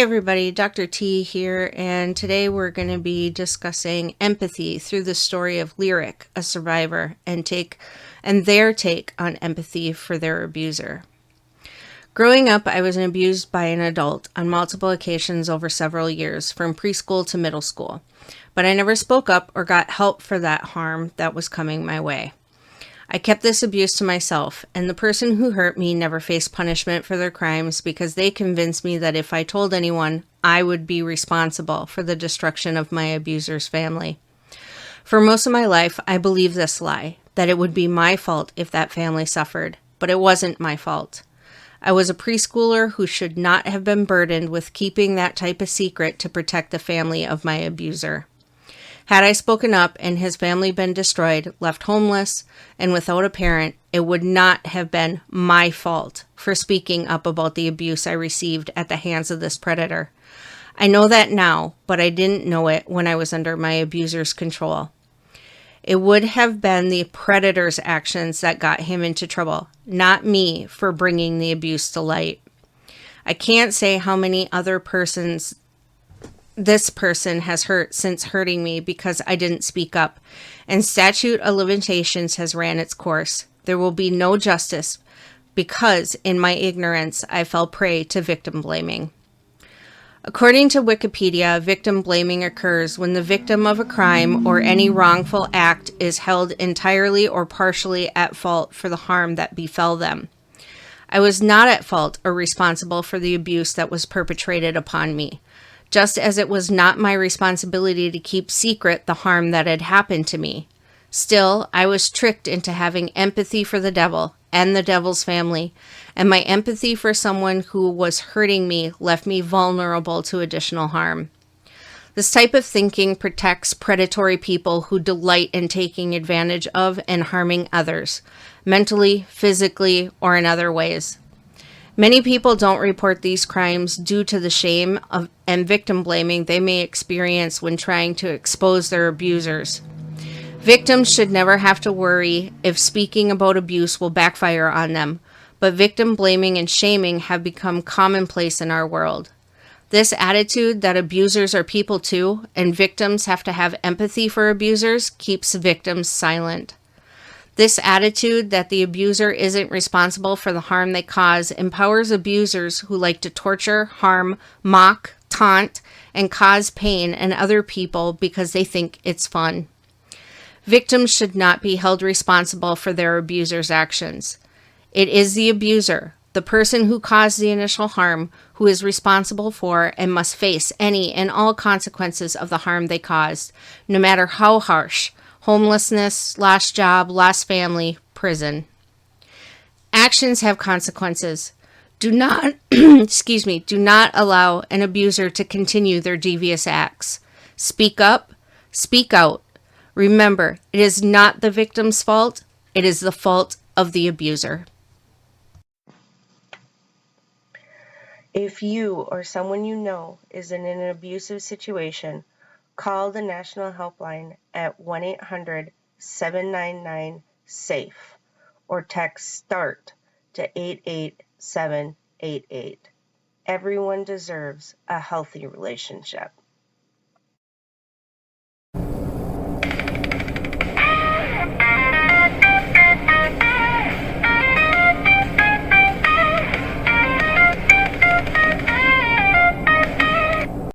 Hey everybody, Dr. T here, and today we're going to be discussing empathy through the story of Lyric, a survivor, and their take on empathy for their abuser. Growing up, I was abused by an adult on multiple occasions over several years, from preschool to middle school, but I never spoke up or got help for that harm that was coming my way. I kept this abuse to myself, and the person who hurt me never faced punishment for their crimes because they convinced me that if I told anyone, I would be responsible for the destruction of my abuser's family. For most of my life, I believed this lie, that it would be my fault if that family suffered, but it wasn't my fault. I was a preschooler who should not have been burdened with keeping that type of secret to protect the family of my abuser. Had I spoken up and his family been destroyed, left homeless, and without a parent, it would not have been my fault for speaking up about the abuse I received at the hands of this predator. I know that now, but I didn't know it when I was under my abuser's control. It would have been the predator's actions that got him into trouble, not me for bringing the abuse to light. I can't say how many other persons this person has hurt since hurting me because I didn't speak up, and statute of limitations has ran its course. There will be no justice because, in my ignorance, I fell prey to victim blaming. According to Wikipedia, victim blaming occurs when the victim of a crime or any wrongful act is held entirely or partially at fault for the harm that befell them. I was not at fault or responsible for the abuse that was perpetrated upon me, just as it was not my responsibility to keep secret the harm that had happened to me. Still, I was tricked into having empathy for the devil and the devil's family, and my empathy for someone who was hurting me left me vulnerable to additional harm. This type of thinking protects predatory people who delight in taking advantage of and harming others, mentally, physically, or in other ways. Many people don't report these crimes due to the shame and victim blaming they may experience when trying to expose their abusers. Victims should never have to worry if speaking about abuse will backfire on them, but victim blaming and shaming have become commonplace in our world. This attitude that abusers are people too, and victims have to have empathy for abusers, keeps victims silent. This attitude that the abuser isn't responsible for the harm they cause empowers abusers who like to torture, harm, mock, taunt, and cause pain in other people because they think it's fun. Victims should not be held responsible for their abuser's actions. It is the abuser, the person who caused the initial harm, who is responsible for and must face any and all consequences of the harm they caused, no matter how harsh. Homelessness, lost job, lost family, prison. Actions have consequences. Do not, do not allow an abuser to continue their devious acts. Speak up, speak out. Remember, it is not the victim's fault, it is the fault of the abuser. If you or someone you know is in an abusive situation, call the National Helpline at 1-800-799-SAFE or text START to 88788. Everyone deserves a healthy relationship.